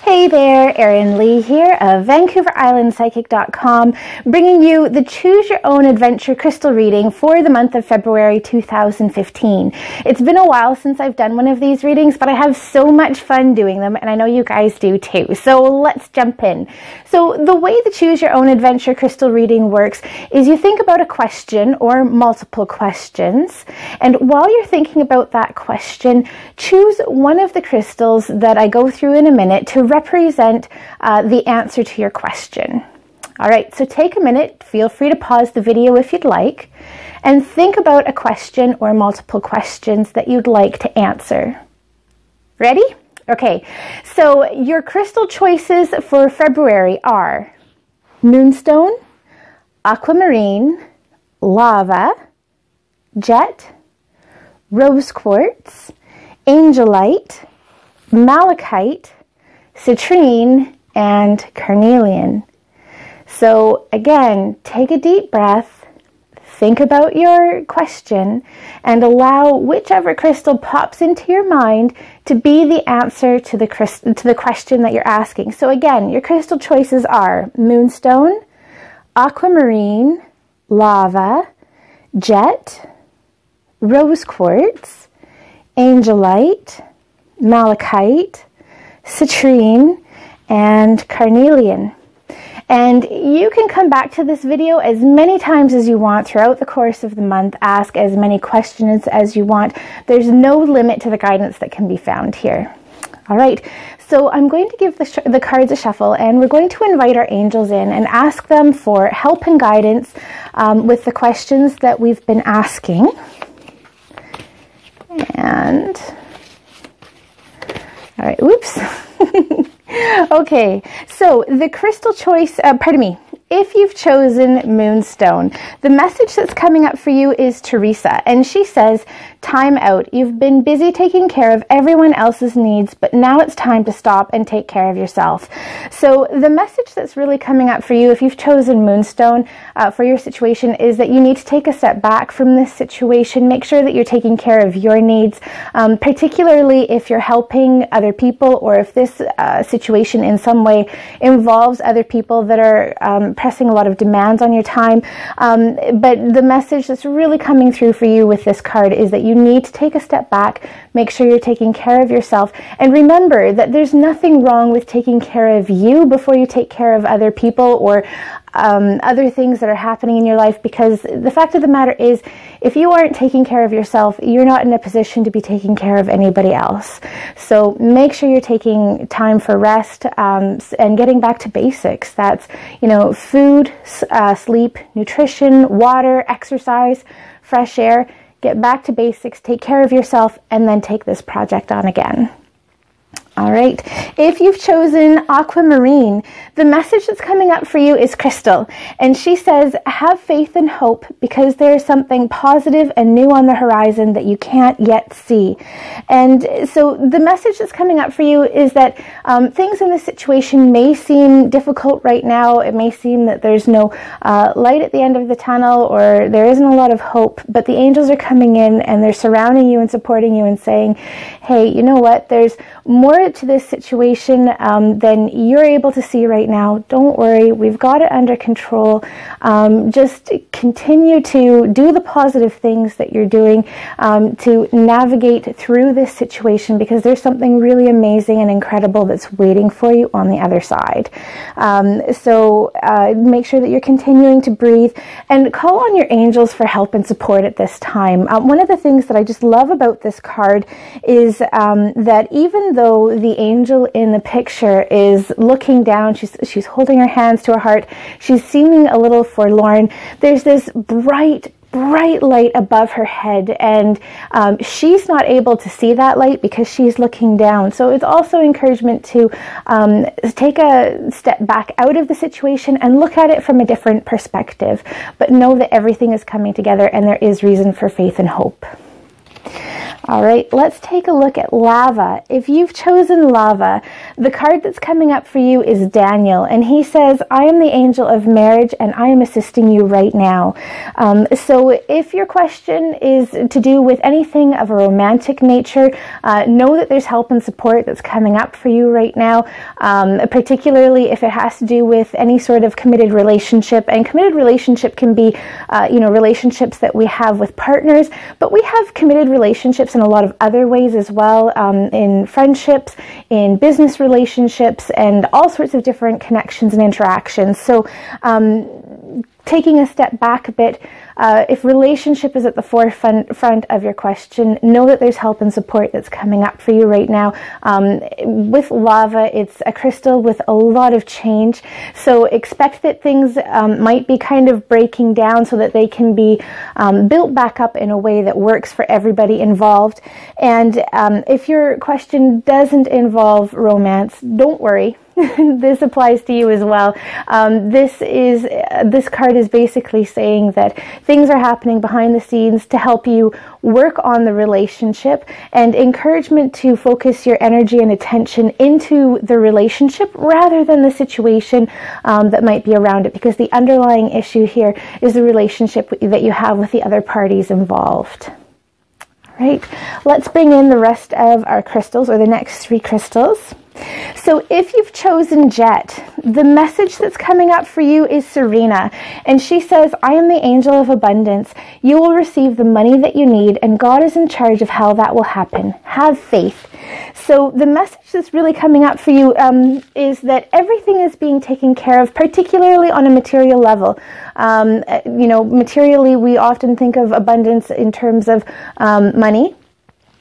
Hey there, Erin Lee here of VancouverIslandPsychic.com, bringing you the Choose Your Own Adventure crystal reading for the month of February 2015. It's been a while since I've done one of these readings, but I have so much fun doing them, and I know you guys do too. So let's jump in. So the way the Choose Your Own Adventure crystal reading works is you think about a question or multiple questions, and while you're thinking about that question, choose one of the crystals that I go through in a minute to represent the answer to your question. All right, so take a minute, feel free to pause the video if you'd like, and think about a question or multiple questions that you'd like to answer. Ready? Okay, so your crystal choices for February are Moonstone, Aquamarine, Lava, Jet, Rose Quartz, Angelite, Malachite, Citrine, and Carnelian. So again, take a deep breath, think about your question, and allow whichever crystal pops into your mind to be the answer to the question that you're asking. So again, your crystal choices are Moonstone, Aquamarine, Lava, Jet, Rose Quartz, Angelite, Malachite, Citrine, and Carnelian. And you can come back to this video as many times as you want throughout the course of the month. Ask as many questions as you want. There's no limit to the guidance that can be found here. All right, so I'm going to give the cards a shuffle, and we're going to invite our angels in and ask them for help and guidance with the questions that we've been asking. And all right, oops. Okay, so the crystal choice, if you've chosen Moonstone, the message that's coming up for you is Teresa, and she says, time out. You've been busy taking care of everyone else's needs, but now it's time to stop and take care of yourself. So the message that's really coming up for you, if you've chosen Moonstone for your situation, is that you need to take a step back from this situation. Make sure that you're taking care of your needs, particularly if you're helping other people, or if this situation in some way involves other people that are pressing a lot of demands on your time. But the message that's really coming through for you with this card is that you need to take a step back, make sure you're taking care of yourself, and remember that there's nothing wrong with taking care of you before you take care of other people or other things that are happening in your life, because the fact of the matter is, if you aren't taking care of yourself, you're not in a position to be taking care of anybody else. So make sure you're taking time for rest and getting back to basics. That's, food, sleep, nutrition, water, exercise, fresh air. Get back to basics, take care of yourself, and then take this project on again. All right, if you've chosen Aquamarine, the message that's coming up for you is Crystal, and she says, have faith and hope, because there is something positive and new on the horizon that you can't yet see. And so the message that's coming up for you is that things in this situation may seem difficult right now. It may seem that there's no light at the end of the tunnel, or there isn't a lot of hope, but the angels are coming in and they're surrounding you and supporting you and saying, hey, you know what, there's more to this situation than you're able to see right now. Don't worry, we've got it under control. Just continue to do the positive things that you're doing to navigate through this situation, because there's something really amazing and incredible that's waiting for you on the other side. So make sure that you're continuing to breathe and call on your angels for help and support at this time. One of the things that I just love about this card is that even though the angel in the picture is looking down, she's holding her hands to her heart, she's seeming a little forlorn, there's this bright light above her head, and she's not able to see that light because she's looking down. So it's also encouragement to take a step back out of the situation and look at it from a different perspective, but know that everything is coming together and there is reason for faith and hope. All right, let's take a look at lava. If you've chosen lava, the card that's coming up for you is Daniel, and he says, I am the angel of marriage and I am assisting you right now. So if your question is to do with anything of a romantic nature, know that there's help and support that's coming up for you right now, particularly if it has to do with any sort of committed relationship. And committed relationship can be, relationships that we have with partners, but we have committed relationships in a lot of other ways as well, in friendships, in business relationships, and all sorts of different connections and interactions. So taking a step back a bit, if relationship is at the forefront of your question, know that there's help and support that's coming up for you right now. With lava, it's a crystal with a lot of change, so expect that things might be kind of breaking down so that they can be built back up in a way that works for everybody involved. And if your question doesn't involve romance, don't worry. This applies to you as well. This card is basically saying that things are happening behind the scenes to help you work on the relationship, and encouragement to focus your energy and attention into the relationship rather than the situation that might be around it, because the underlying issue here is the relationship that you have with the other parties involved. Right, let's bring in the rest of our crystals, or the next 3 crystals. So if you've chosen Jet, the message that's coming up for you is Serena, and she says, I am the angel of abundance. You will receive the money that you need, and God is in charge of how that will happen. Have faith. So the message that's really coming up for you is that everything is being taken care of, particularly on a material level. Materially, we often think of abundance in terms of money.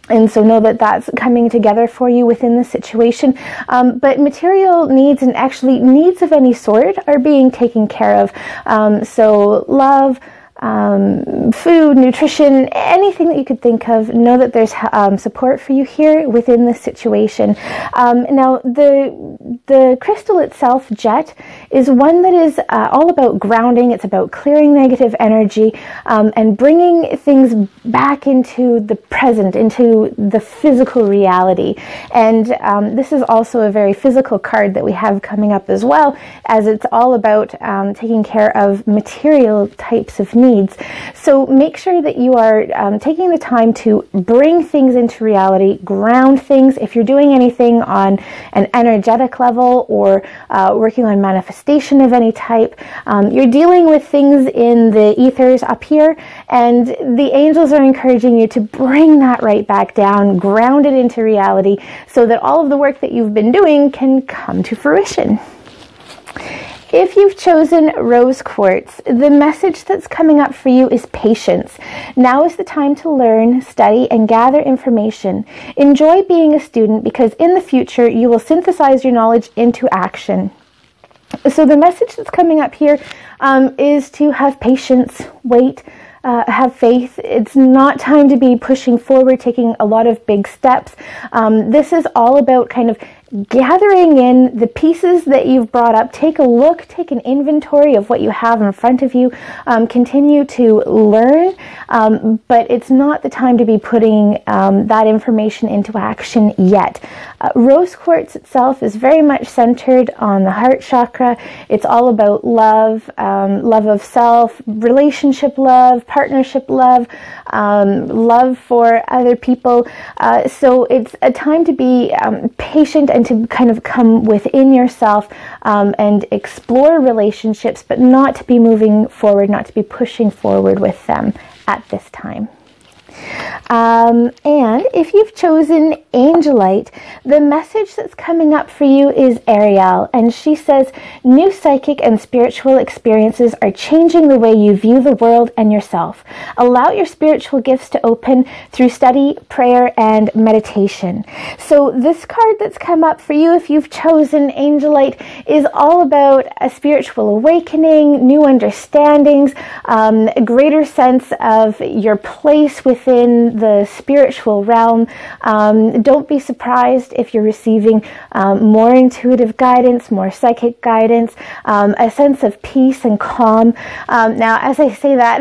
And so know that that's coming together for you within the situation. But material needs, and actually needs of any sort, are being taken care of. So love, food, nutrition, anything that you could think of, know that there's support for you here within this situation. Now, the crystal itself, Jet, is one that is all about grounding. It's about clearing negative energy and bringing things back into the present, into the physical reality. And this is also a very physical card that we have coming up as well, as it's all about taking care of material types of needs. So make sure that you are taking the time to bring things into reality, ground things. If you're doing anything on an energetic level or working on manifestation of any type, you're dealing with things in the ethers up here, and the angels are encouraging you to bring that right back down, ground it into reality, so that all of the work that you've been doing can come to fruition. If you've chosen rose quartz, the message that's coming up for you is patience. Now is the time to learn, study, and gather information. Enjoy being a student, because in the future you will synthesize your knowledge into action. So the message that's coming up here is to have patience, wait, have faith. It's not time to be pushing forward, taking a lot of big steps. This is all about kind of gathering in the pieces that you've brought up. Take a look, take an inventory of what you have in front of you. Continue to learn, but it's not the time to be putting that information into action yet. Rose quartz itself is very much centered on the heart chakra. It's all about love, love of self, relationship love, partnership love, love for other people. So it's a time to be patient and to kind of come within yourself and explore relationships, but not to be moving forward, not to be pushing forward with them at this time. And if you've chosen Angelite, the message that's coming up for you is Ariel, and she says, new psychic and spiritual experiences are changing the way you view the world and yourself. Allow your spiritual gifts to open through study, prayer, and meditation. So this card that's come up for you, if you've chosen Angelite, is all about a spiritual awakening, new understandings, a greater sense of your place within the spiritual realm. Don't be surprised if you're receiving more intuitive guidance, more psychic guidance, a sense of peace and calm. Now, as I say that,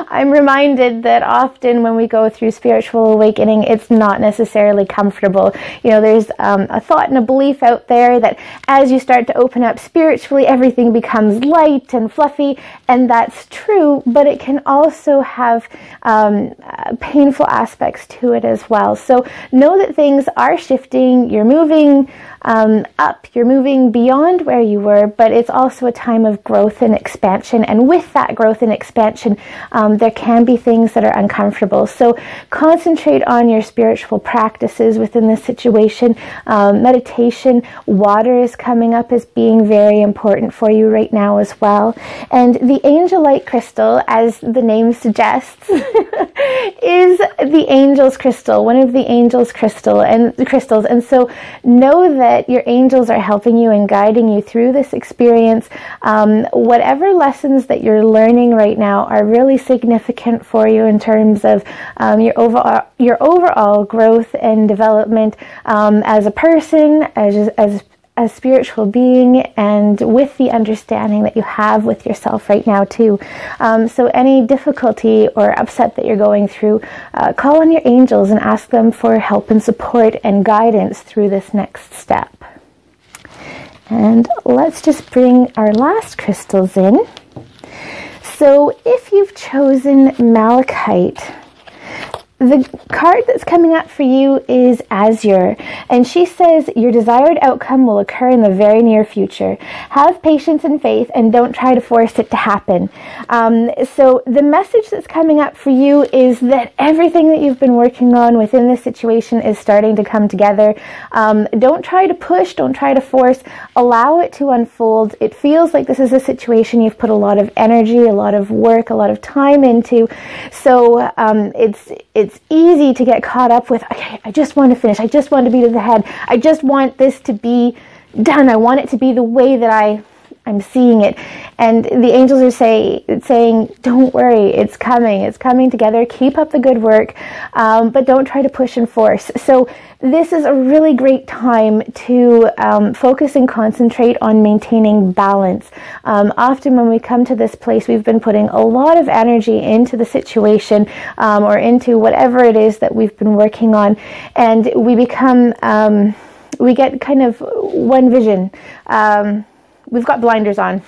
I'm reminded that often when we go through spiritual awakening, it's not necessarily comfortable. You know, there's a thought and a belief out there that as you start to open up spiritually, everything becomes light and fluffy, and that's true, but it can also have painful aspects to it as well. So know that things are shifting, you're moving up, you're moving beyond where you were, but it's also a time of growth and expansion, and with that growth and expansion, there can be things that are uncomfortable. So concentrate on your spiritual practices within this situation. Meditation, water is coming up as being very important for you right now as well. And the Angelite crystal, as the name suggests, is the angel's crystal, one of the angel's crystals. And so know that your angels are helping you and guiding you through this experience. Whatever lessons that you're learning right now are really significant for you in terms of your overall growth and development as a person, as a spiritual being, and with the understanding that you have with yourself right now too. So any difficulty or upset that you're going through, call on your angels and ask them for help and support and guidance through this next step. And let's just bring our last crystals in. So if you've chosen Malachite, the card that's coming up for you is Azure, and she says your desired outcome will occur in the very near future. Have patience and faith, and don't try to force it to happen. So the message that's coming up for you is that everything that you've been working on within this situation is starting to come together. Don't try to push, don't try to force, allow it to unfold. It feels like this is a situation you've put a lot of energy, a lot of work, a lot of time into, so it's easy to get caught up with, okay, I just want to finish, I just want to be to the head, I just want this to be done, I want it to be the way that I'm seeing it. And the angels are saying, don't worry, it's coming together, keep up the good work, but don't try to push and force. So this is a really great time to focus and concentrate on maintaining balance. Often when we come to this place, we've been putting a lot of energy into the situation or into whatever it is that we've been working on, and we become, we get kind of one vision. We've got blinders on.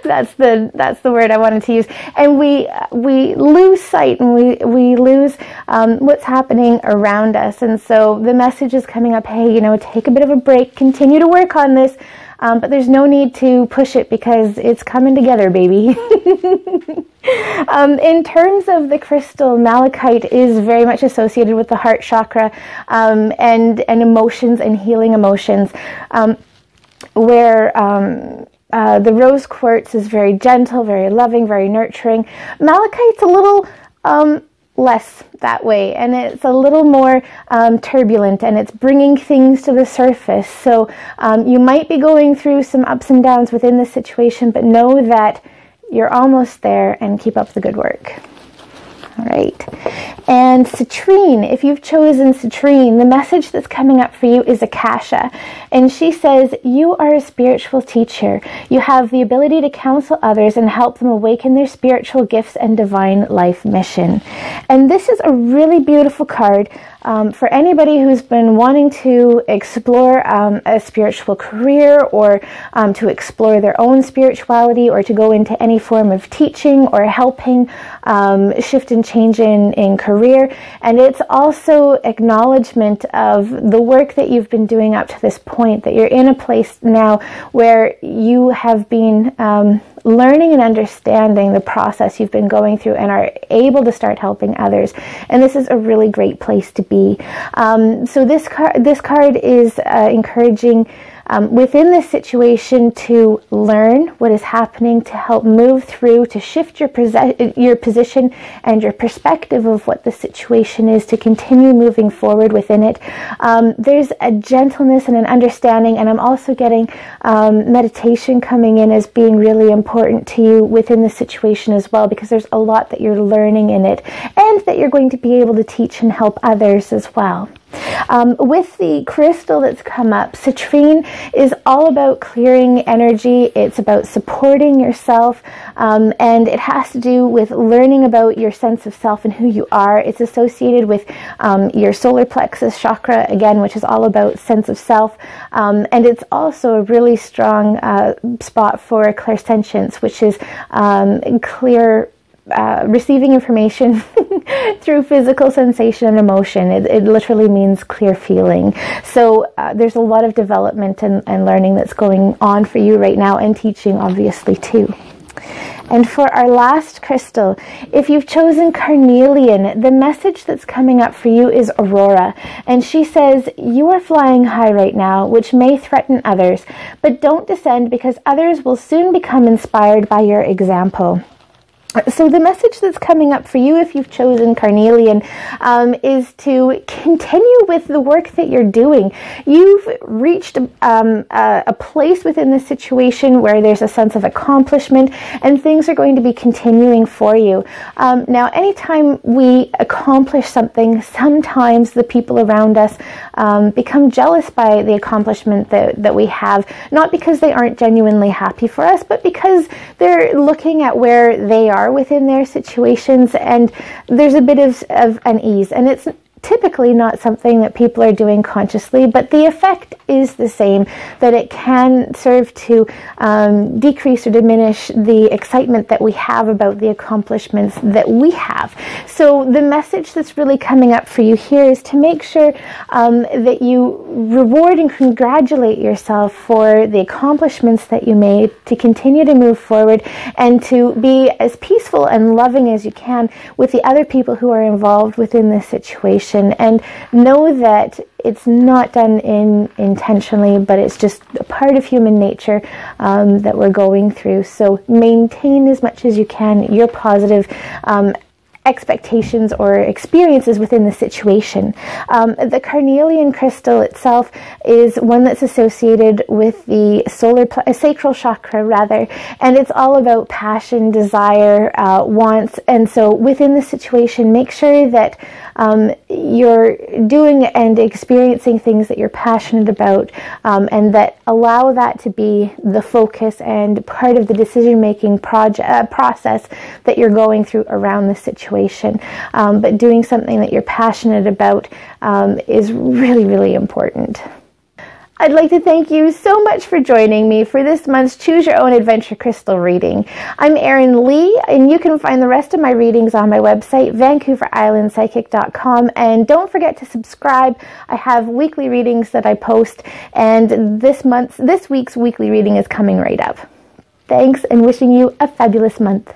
That's the word I wanted to use. And we lose sight, and we lose what's happening around us. And so the message is coming up, hey, you know, take a bit of a break, continue to work on this, but there's no need to push it because it's coming together, baby. In terms of the crystal, Malachite is very much associated with the heart chakra and emotions and healing emotions. Where the rose quartz is very gentle, very loving, very nurturing. Malachite's a little less that way, and it's a little more turbulent, and it's bringing things to the surface. So you might be going through some ups and downs within this situation, but know that you're almost there, and keep up the good work. All right. And Citrine, if you've chosen Citrine, the message that's coming up for you is Akasha. And she says, you are a spiritual teacher. You have the ability to counsel others and help them awaken their spiritual gifts and divine life mission. And this is a really beautiful card for anybody who's been wanting to explore a spiritual career, or to explore their own spirituality, or to go into any form of teaching or helping shift and change in career. And it's also acknowledgement of the work that you've been doing up to this point, that you're in a place now where you have been learning and understanding the process you've been going through and are able to start helping others. And this is a really great place to be. So this card is encouraging within this situation to learn what is happening, to help move through, to shift your position and your perspective of what the situation is, to continue moving forward within it. There's a gentleness and an understanding, and I'm also getting meditation coming in as being really important to you within the situation as well, because there's a lot that you're learning in it and that you're going to be able to teach and help others as well. With the crystal that's come up, Citrine is all about clearing energy. It's about supporting yourself, and it has to do with learning about your sense of self and who you are. It's associated with your solar plexus chakra, again, which is all about sense of self, and it's also a really strong spot for clairsentience, which is clear receiving information through physical sensation and emotion. It literally means clear feeling. So there's a lot of development and learning that's going on for you right now, and teaching obviously too. And for our last crystal, if you've chosen carnelian, the message that's coming up for you is Aurora. And she says, you are flying high right now, which may threaten others, but don't descend, because others will soon become inspired by your example. So the message that's coming up for you, if you've chosen carnelian, is to continue with the work that you're doing. You've reached a place within the situation where there's a sense of accomplishment, and things are going to be continuing for you. Now, anytime we accomplish something, sometimes the people around us become jealous by the accomplishment that we have, not because they aren't genuinely happy for us, but because they're looking at where they are within their situations, and there's a bit of unease, and it's typically not something that people are doing consciously, but the effect is the same, that it can serve to decrease or diminish the excitement that we have about the accomplishments that we have. So the message that's really coming up for you here is to make sure that you reward and congratulate yourself for the accomplishments that you made, to continue to move forward, and to be as peaceful and loving as you can with the other people who are involved within this situation. And know that it's not done intentionally, but it's just a part of human nature that we're going through. So maintain as much as you can your positive expectations or experiences within the situation. The carnelian crystal itself is one that's associated with the sacral chakra rather, and it's all about passion, desire, wants. And so within the situation, make sure that you're doing and experiencing things that you're passionate about, and that allow that to be the focus and part of the decision-making process that you're going through around the situation. But doing something that you're passionate about is really, really important. I'd like to thank you so much for joining me for this month's Choose Your Own Adventure Crystal reading. I'm Erin Lee, and you can find the rest of my readings on my website, VancouverIslandPsychic.com, and don't forget to subscribe. I have weekly readings that I post, and this week's weekly reading is coming right up. Thanks, and wishing you a fabulous month.